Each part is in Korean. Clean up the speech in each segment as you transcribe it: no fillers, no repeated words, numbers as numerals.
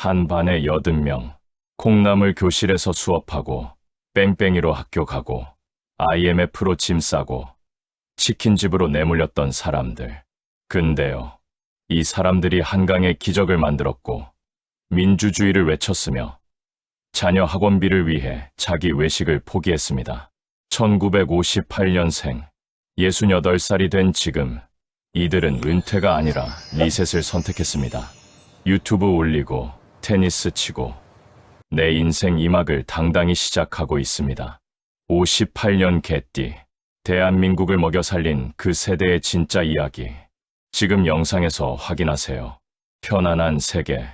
한 반에 80명, 콩나물 교실에서 수업하고, 뺑뺑이로 학교 가고, IMF로 짐 싸고, 치킨집으로 내몰렸던 사람들. 근데요, 이 사람들이 한강의 기적을 만들었고, 민주주의를 외쳤으며, 자녀 학원비를 위해 자기 외식을 포기했습니다. 1958년생, 68살이 된 지금, 이들은 은퇴가 아니라 리셋을 선택했습니다. 유튜브 올리고, 테니스 치고, 내 인생 2막을 당당히 시작하고 있습니다. 58년 개띠, 대한민국을 먹여 살린 그 세대의 진짜 이야기. 지금 영상에서 확인하세요. 편안한 세계,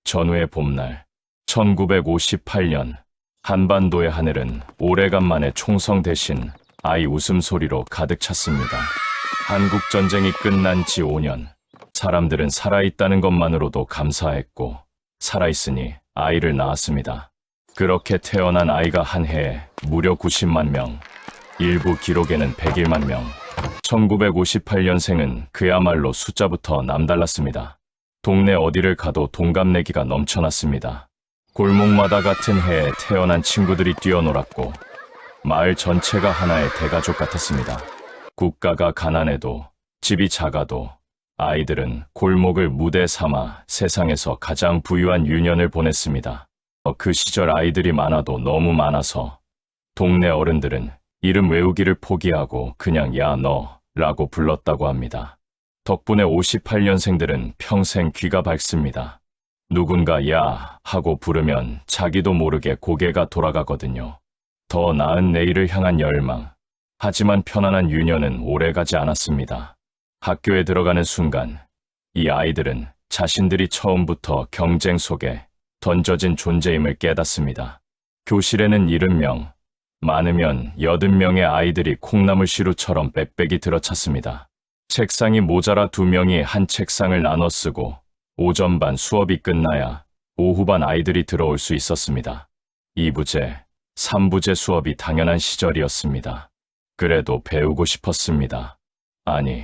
전후의 봄날. 1958년, 한반도의 하늘은 오래간만에 총성 대신 아이 웃음소리로 가득 찼습니다. 한국전쟁이 끝난 지 5년, 사람들은 살아있다는 것만으로도 감사했고, 살아있으니 아이를 낳았습니다. 그렇게 태어난 아이가 한 해에 무려 90만 명, 일부 기록에는 101만 명. 1958년생은 그야말로 숫자부터 남달랐습니다. 동네 어디를 가도 동갑내기가 넘쳐났습니다. 골목마다 같은 해에 태어난 친구들이 뛰어놀았고, 마을 전체가 하나의 대가족 같았습니다. 국가가 가난해도, 집이 작아도, 아이들은 골목을 무대 삼아 세상에서 가장 부유한 유년을 보냈습니다. 그 시절 아이들이 많아도 너무 많아서 동네 어른들은 이름 외우기를 포기하고 그냥 야 너 라고 불렀다고 합니다. 덕분에 58년생들은 평생 귀가 밝습니다. 누군가 야 하고 부르면 자기도 모르게 고개가 돌아가거든요. 더 나은 내일을 향한 열망. 하지만 편안한 유년은 오래가지 않았습니다. 학교에 들어가는 순간 이 아이들은 자신들이 처음부터 경쟁 속에 던져진 존재임을 깨닫습니다. 교실에는 70명, 많으면 80명의 아이들이 콩나물시루처럼 빽빽이 들어찼습니다. 책상이 모자라 2명이 한 책상을 나눠 쓰고 오전반 수업이 끝나야 오후반 아이들이 들어올 수 있었습니다. 2부제, 3부제 수업이 당연한 시절이었습니다. 그래도 배우고 싶었습니다. 아니,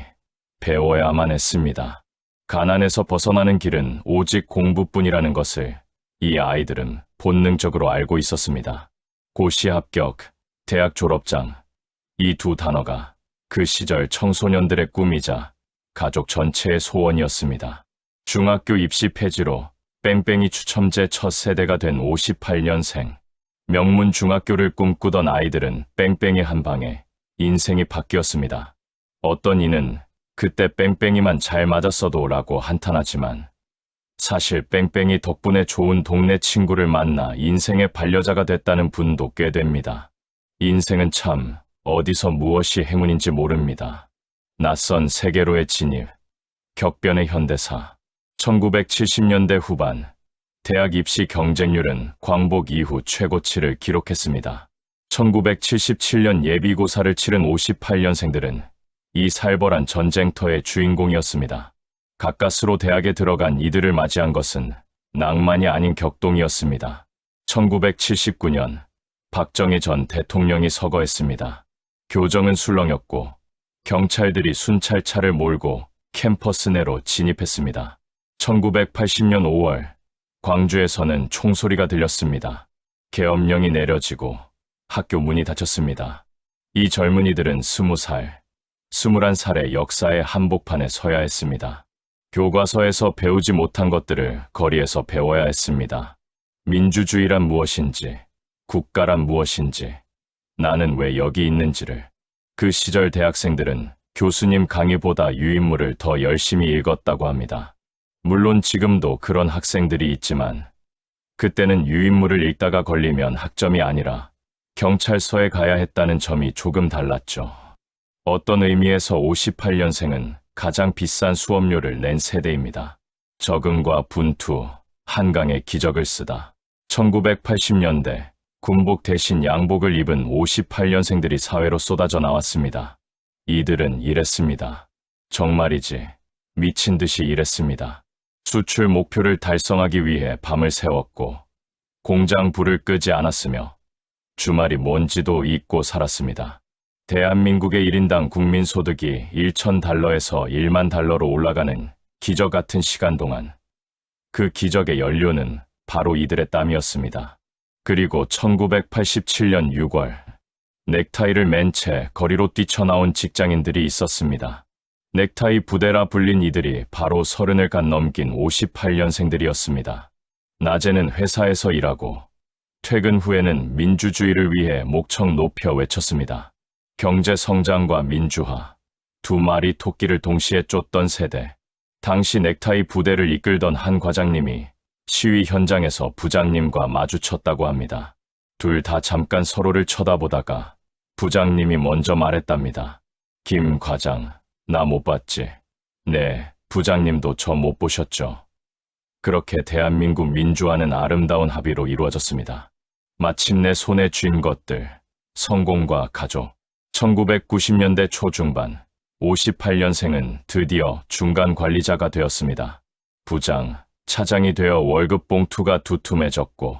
배워야만 했습니다. 가난에서 벗어나는 길은 오직 공부뿐이라는 것을 이 아이들은 본능적으로 알고 있었습니다. 고시 합격, 대학 졸업장, 이 두 단어가 그 시절 청소년들의 꿈이자 가족 전체의 소원이었습니다. 중학교 입시 폐지로 뺑뺑이 추첨제 첫 세대가 된 58년생. 명문 중학교를 꿈꾸던 아이들은 뺑뺑이 한 방에 인생이 바뀌었습니다. 어떤 이는 그때 뺑뺑이만 잘 맞았어도 라고 한탄하지만 사실 뺑뺑이 덕분에 좋은 동네 친구를 만나 인생의 반려자가 됐다는 분도 꽤 됩니다. 인생은 참 어디서 무엇이 행운인지 모릅니다. 낯선 세계로의 진입, 격변의 현대사. 1970년대 후반, 대학 입시 경쟁률은 광복 이후 최고치를 기록했습니다. 1977년 예비고사를 치른 58년생들은 이 살벌한 전쟁터의 주인공이었습니다. 가까스로 대학에 들어간 이들을 맞이한 것은 낭만이 아닌 격동이었습니다. 1979년 박정희 전 대통령이 서거했습니다. 교정은 술렁였고 경찰들이 순찰차를 몰고 캠퍼스 내로 진입했습니다. 1980년 5월 광주에서는 총소리가 들렸습니다. 계엄령이 내려지고 학교 문이 닫혔습니다. 이 젊은이들은 20살, 21살의 역사의 한복판에 서야 했습니다. 교과서에서 배우지 못한 것들을 거리에서 배워야 했습니다. 민주주의란 무엇인지, 국가란 무엇인지, 나는 왜 여기 있는지를. 그 시절 대학생들은 교수님 강의보다 유인물을 더 열심히 읽었다고 합니다. 물론 지금도 그런 학생들이 있지만 그때는 유인물을 읽다가 걸리면 학점이 아니라 경찰서에 가야 했다는 점이 조금 달랐죠. 어떤 의미에서 58년생은 가장 비싼 수업료를 낸 세대입니다. 적응과 분투, 한강의 기적을 쓰다. 1980년대 군복 대신 양복을 입은 58년생들이 사회로 쏟아져 나왔습니다. 이들은 이랬습니다. 정말이지 미친 듯이 일했습니다. 수출 목표를 달성하기 위해 밤을 새웠고 공장 불을 끄지 않았으며 주말이 뭔지도 잊고 살았습니다. 대한민국의 1인당 국민소득이 1,000달러에서 1만 달러로 올라가는 기적 같은 시간 동안 그 기적의 연료는 바로 이들의 땀이었습니다. 그리고 1987년 6월, 넥타이를 맨 채 거리로 뛰쳐나온 직장인들이 있었습니다. 넥타이 부대라 불린 이들이 바로 30을 갓 넘긴 58년생들이었습니다. 낮에는 회사에서 일하고 퇴근 후에는 민주주의를 위해 목청 높여 외쳤습니다. 경제 성장과 민주화, 두 마리 토끼를 동시에 쫓던 세대. 당시 넥타이 부대를 이끌던 한 과장님이 시위 현장에서 부장님과 마주쳤다고 합니다. 둘 다 잠깐 서로를 쳐다보다가 부장님이 먼저 말했답니다. 김 과장, 나 못 봤지? 네, 부장님도 저 못 보셨죠? 그렇게 대한민국 민주화는 아름다운 합의로 이루어졌습니다. 마침내 손에 쥔 것들, 성공과 가족. 1990년대 초중반, 58년생은 드디어 중간 관리자가 되었습니다. 부장, 차장이 되어 월급 봉투가 두툼해졌고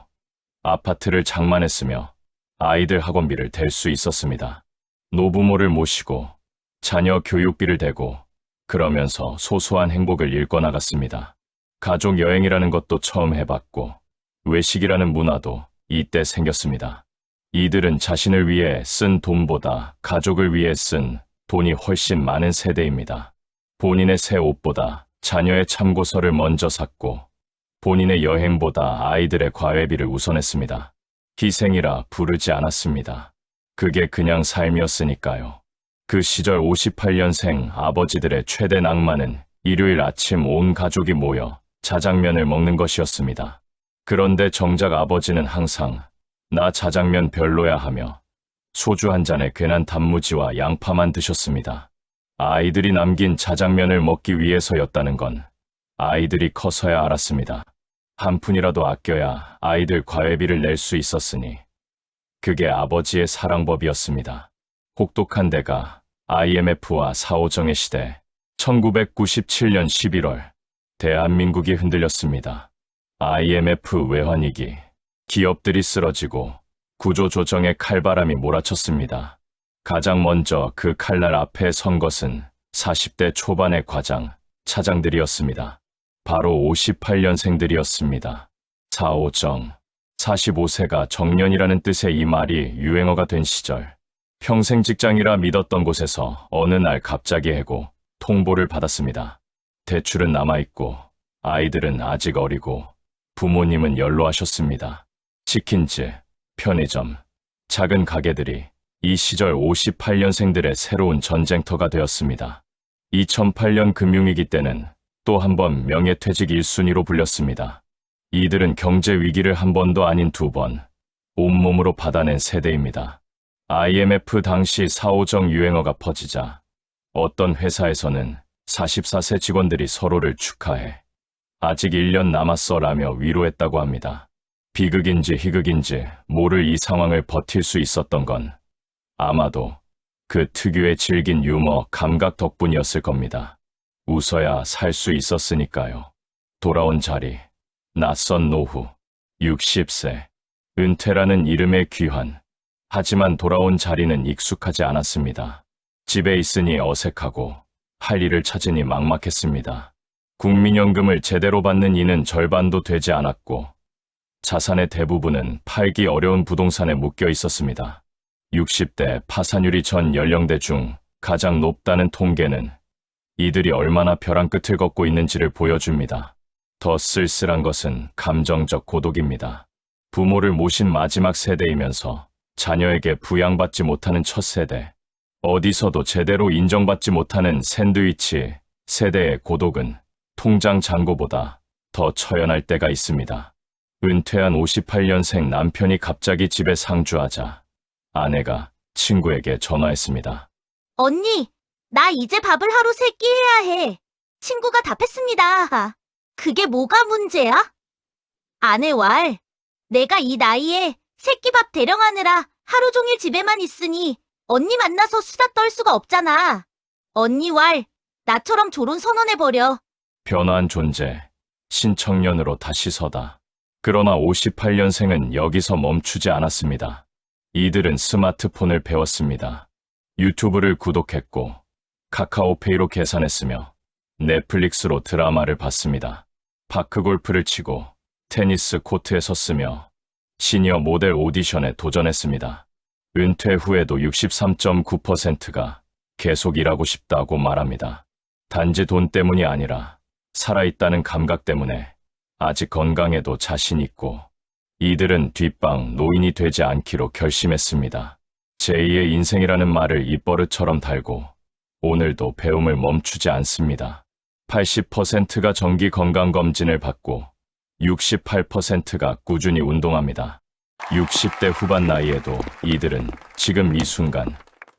아파트를 장만했으며 아이들 학원비를 댈 수 있었습니다. 노부모를 모시고 자녀 교육비를 대고 그러면서 소소한 행복을 일궈 나갔습니다. 가족 여행이라는 것도 처음 해봤고 외식이라는 문화도 이때 생겼습니다. 이들은 자신을 위해 쓴 돈보다 가족을 위해 쓴 돈이 훨씬 많은 세대입니다. 본인의 새 옷보다 자녀의 참고서를 먼저 샀고 본인의 여행보다 아이들의 과외비를 우선했습니다. 희생이라 부르지 않았습니다. 그게 그냥 삶이었으니까요. 그 시절 58년생 아버지들의 최대 낭만은 일요일 아침 온 가족이 모여 자장면을 먹는 것이었습니다. 그런데 정작 아버지는 항상 나 자장면 별로야 하며 소주 한 잔에 괜한 단무지와 양파만 드셨습니다. 아이들이 남긴 자장면을 먹기 위해서였다는 건 아이들이 커서야 알았습니다. 한 푼이라도 아껴야 아이들 과외비를 낼 수 있었으니 그게 아버지의 사랑법이었습니다. 혹독한 대가 IMF와 4.5정의 시대 1997년 11월 대한민국이 흔들렸습니다. IMF 외환위기, 기업들이 쓰러지고 구조조정의 칼바람이 몰아쳤습니다. 가장 먼저 그 칼날 앞에 선 것은 40대 초반의 과장, 차장들이었습니다. 바로 58년생들이었습니다. 4.5정, 45세가 정년이라는 뜻의 이 말이 유행어가 된 시절, 평생 직장이라 믿었던 곳에서 어느 날 갑자기 해고, 통보를 받았습니다. 대출은 남아있고 아이들은 아직 어리고 부모님은 연로하셨습니다. 치킨집, 편의점, 작은 가게들이 이 시절 58년생들의 새로운 전쟁터가 되었습니다. 2008년 금융위기 때는 또 한 번 명예퇴직 1순위로 불렸습니다. 이들은 경제 위기를 한 번도 아닌 두 번, 온몸으로 받아낸 세대입니다. IMF 당시 4.5정 유행어가 퍼지자 어떤 회사에서는 44세 직원들이 서로를 축하해 아직 1년 남았어라며 위로했다고 합니다. 비극인지 희극인지 모를 이 상황을 버틸 수 있었던 건 아마도 그 특유의 질긴 유머 감각 덕분이었을 겁니다. 웃어야 살 수 있었으니까요. 돌아온 자리, 낯선 노후, 60세, 은퇴라는 이름의 귀환. 하지만 돌아온 자리는 익숙하지 않았습니다. 집에 있으니 어색하고 할 일을 찾으니 막막했습니다. 국민연금을 제대로 받는 이는 절반도 되지 않았고 자산의 대부분은 팔기 어려운 부동산에 묶여 있었습니다. 60대 파산율이 전 연령대 중 가장 높다는 통계는 이들이 얼마나 벼랑 끝을 걷고 있는지를 보여줍니다. 더 쓸쓸한 것은 감정적 고독입니다. 부모를 모신 마지막 세대이면서 자녀에게 부양받지 못하는 첫 세대, 어디서도 제대로 인정받지 못하는 샌드위치 세대의 고독은 통장 잔고보다 더 처연할 때가 있습니다. 은퇴한 58년생 남편이 갑자기 집에 상주하자 아내가 친구에게 전화했습니다. 언니, 나 이제 밥을 하루 3끼 해야 해. 친구가 답했습니다. 그게 뭐가 문제야? 아내 왈, 내가 이 나이에 3끼 밥 대령하느라 하루 종일 집에만 있으니 언니 만나서 수다 떨 수가 없잖아. 언니 왈, 나처럼 졸혼 선언해버려. 변화한 존재, 신청년으로 다시 서다. 그러나 58년생은 여기서 멈추지 않았습니다. 이들은 스마트폰을 배웠습니다. 유튜브를 구독했고 카카오페이로 계산했으며 넷플릭스로 드라마를 봤습니다. 파크골프를 치고 테니스 코트에 섰으며 시니어 모델 오디션에 도전했습니다. 은퇴 후에도 63.9%가 계속 일하고 싶다고 말합니다. 단지 돈 때문이 아니라 살아있다는 감각 때문에 아직 건강에도 자신 있고 이들은 뒷방 노인이 되지 않기로 결심했습니다. 제2의 인생이라는 말을 입버릇처럼 달고 오늘도 배움을 멈추지 않습니다. 80%가 정기 건강검진을 받고 68%가 꾸준히 운동합니다. 60대 후반 나이에도 이들은 지금 이 순간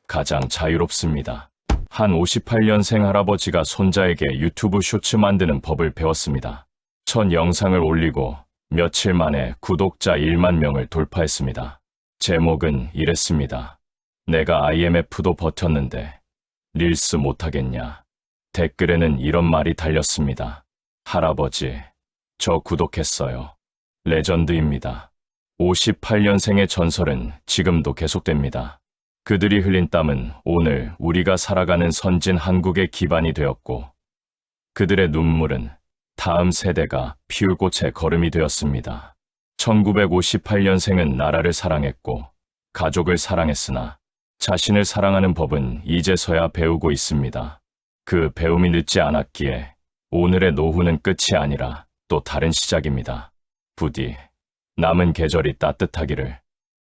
가장 자유롭습니다. 한 58년생 할아버지가 손자에게 유튜브 쇼츠 만드는 법을 배웠습니다. 첫 영상을 올리고 며칠 만에 구독자 1만 명을 돌파했습니다. 제목은 이랬습니다. 내가 IMF도 버텼는데 릴스 못하겠냐. 댓글에는 이런 말이 달렸습니다. 할아버지, 저 구독했어요. 레전드입니다. 58년생의 전설은 지금도 계속됩니다. 그들이 흘린 땀은 오늘 우리가 살아가는 선진 한국의 기반이 되었고 그들의 눈물은 다음 세대가 피울 꽃의 걸음이 되었습니다. 1958년생은 나라를 사랑했고 가족을 사랑했으나 자신을 사랑하는 법은 이제서야 배우고 있습니다. 그 배움이 늦지 않았기에 오늘의 노후는 끝이 아니라 또 다른 시작입니다. 부디 남은 계절이 따뜻하기를.